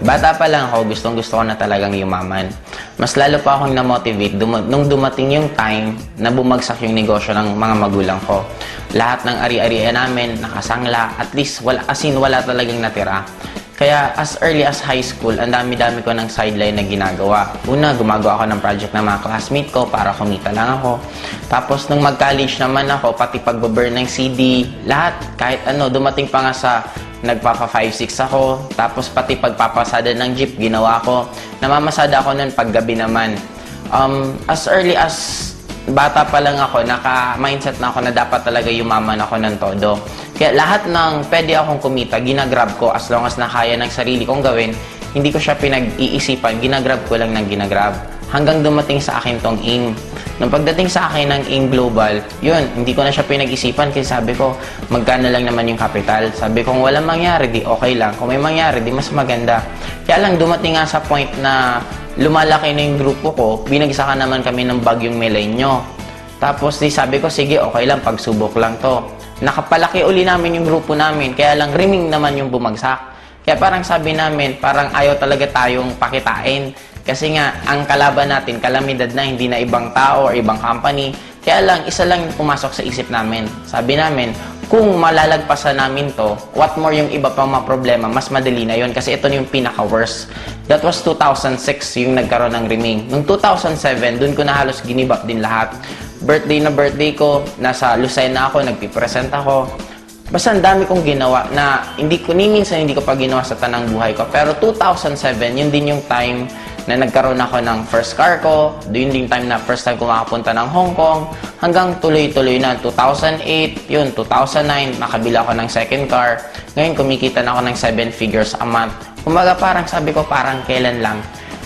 Bata pa lang ako, gustong-gusto ko na talagang yumaman. Mas lalo pa akong na-motivate nung dumating yung time na bumagsak yung negosyo ng mga magulang ko. Lahat ng ari-arian namin, nakasangla, at least wala talagang natira. Kaya as early as high school, ang dami-dami ko ng sideline na ginagawa. Una, gumagawa ako ng project ng mga classmate ko para kumita lang ako. Tapos nung mag-college naman ako, pati pag-burn ng CD, lahat, kahit ano, dumating pa nga sa nagpapa 5-6 ako. Tapos pati pagpapasada ng jeep, ginawa ko. Namamasada ako nun paggabi naman. As early as bata pa lang ako, naka-mindset na ako na dapat talaga yumaman ako ng todo. Kaya lahat ng pwede akong kumita, ginagrab ko as long as nakaya ng sarili kong gawin. Hindi ko siya pinag-iisipan, ginagrab ko lang ng ginagrab. Hanggang dumating sa akin tong AIM. Nung pagdating sa akin ng AIM Global, yun, hindi ko na siya pinag-isipan kasi sabi ko, magkano lang naman yung capital. Sabi ko, kung walang mangyari, di okay lang. Kung may mangyari, di mas maganda. Kaya lang dumating nga sa point na lumalaki na yung grupo ko, binagsakan naman kami ng bagyong Milenyo. Tapos di sabi ko, sige, okay lang, pagsubok lang to. Nakapalaki uli namin yung grupo namin, kaya lang riming naman yung bumagsak. Kaya parang sabi namin, parang ayaw talaga tayong pakitain. Kasi nga, ang kalaban natin, kalamidad na, hindi na ibang tao or ibang company. Kaya lang, isa lang yung pumasok sa isip namin. Sabi namin, kung malalagpasan namin to, what more yung iba pang mga problema, mas madali na yun. Kasi ito na yung pinaka-worst. That was 2006 yung nagkaroon ng riming. Noong 2007, dun ko na halos ginibap din lahat. Birthday ko, nasa Lucena ako, nagpipresent ako. Basta ang dami kong ginawa na minsan hindi ko pa ginawa sa tanang buhay ko. Pero 2007, yun din yung time na nagkaroon ako ng first car ko. Yun din time na first time ko makapunta ng Hong Kong. Hanggang tuloy-tuloy na 2008, yun, 2009, nakabila ako ng second car. Ngayon, kumikita na ako ng 7 figures a month. Kumbaga parang sabi ko, parang kailan lang.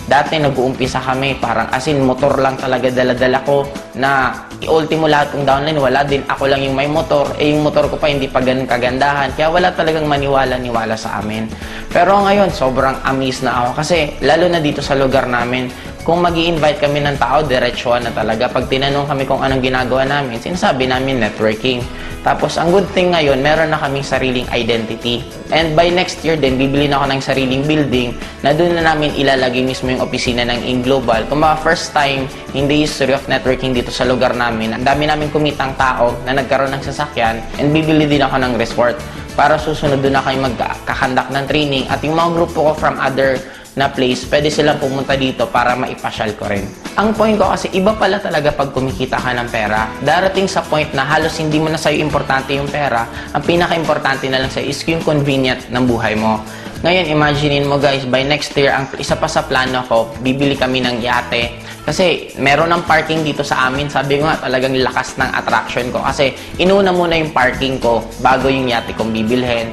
Dati nag-uumpisa kami, parang motor lang talaga dala-dala ko na i-ultimo lahat kong downline, wala din. Ako lang yung may motor, yung motor ko pa hindi pa ganun kagandahan. Kaya wala talagang maniwala sa amin. Pero ngayon, sobrang amazed na ako kasi lalo na dito sa lugar namin, kung mag-i-invite kami ng tao, diretsuhan na talaga. Pag tinanong kami kung anong ginagawa namin, sinasabi namin networking. Tapos, ang good thing ngayon, meron na kaming sariling identity. And by next year din, bibili na ako ng sariling building na doon na namin ilalagay mismo yung opisina ng AIM Global. Kung mga first time in the history of networking dito sa lugar namin, ang dami namin kumitang tao na nagkaroon ng sasakyan and bibili din ako ng resort. Para susunod doon na kayo magkakandak ng training at yung mga grupo ko from other na place, pwede silang pumunta dito para maipasyal ko rin. Ang point ko kasi, iba pala talaga pag kumikita ka ng pera. Darating sa point na halos hindi mo na sa'yo importante yung pera. Ang pinaka-importante na lang sa'yo is yung convenient ng buhay mo. Ngayon, imaginein mo guys, by next year, ang isa pa sa plano ko, bibili kami ng yate. Kasi meron ng parking dito sa amin. Sabi ko nga, talagang lakas ng attraction ko. Kasi inuna muna yung parking ko bago yung yate kong bibilhin.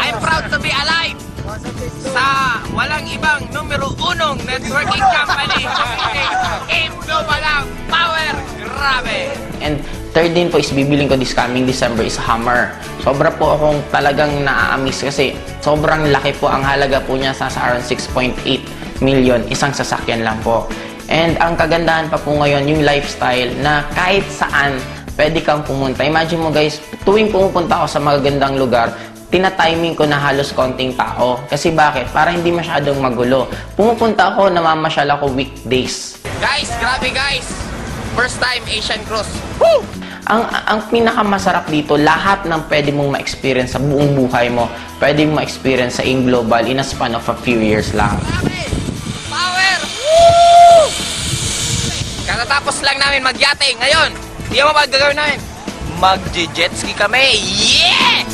I'm proud to be alive sa walang ibang numero 1 networking company. AIM Global ang power. Grabe! And third din po is bibiling ko this coming December is Hummer. Sobra po akong talagang naa-amaze kasi sobrang laki po. Ang halaga po niya sa around 6.8 million. Isang sasakyan lang po. And ang kagandahan pa po ngayon, yung lifestyle na kahit saan pwede kang pumunta. Imagine mo guys, tuwing pumupunta ako sa magagandang lugar, tina-timing ko na halos konting tao. Kasi bakit? Para hindi masyadong magulo. Pumupunta ako, namamasyal ako weekdays. Guys, grabe guys! First time Asian Cruise. Woo! Ang pinakamasarap dito, lahat ng pwede mong ma-experience sa buong buhay mo, pwede mong ma-experience sa AIM Global in a span of a few years lang. Grabe! Power! Woo! Katatapos lang namin magyate. Ngayon, hindi mo ba gagawin namin? Mag-jet ski kami. Yeah!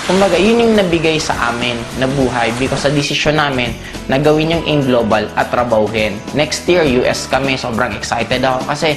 Kumbaga, yun yung nabigay sa amin na buhay because sa desisyon namin na gawin yung AIM Global at trabahuhin. Next year, US kami. Sobrang excited ako kasi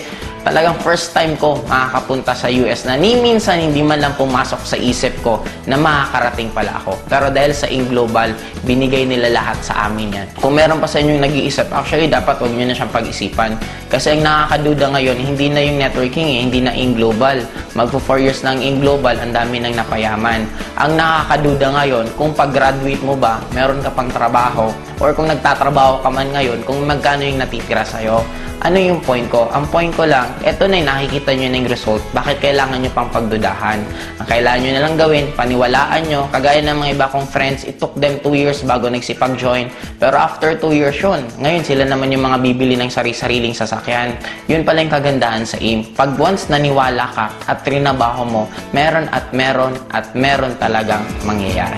Talagang first time ko makakapunta sa US na ni minsan hindi man lang pumasok sa isip ko na makakarating pala ako. Pero dahil sa In Global, binigay nila lahat sa amin yan. Kung meron pa sa inyo nag-iisip, actually dapat huwag nyo na siyang pag-isipan. Kasi ang nakakaduda ngayon, hindi na yung networking hindi na In Global. Magpo 4 years na ang In Global, ang dami nang napayaman. Ang nakakaduda ngayon, kung pag-graduate mo ba, meron ka pang trabaho, or kung nagtatrabaho ka man ngayon, kung magkano yung natitira sa'yo. Ano yung point ko? Ang point ko lang, eto na yung nakikita nyo na yung result. Bakit kailangan nyo pang pagdudahan? Ang kailangan nyo na lang gawin, paniwalaan nyo. Kagaya ng mga iba kong friends, it took them 2 years bago nagsipag-join. Pero after 2 years yun, ngayon sila naman yung mga bibili ng sari-sariling sasakyan. Yun pala yung kagandahan sa AIM. Pag once naniwala ka at trinabaho mo, meron at meron at meron talagang mangyayari.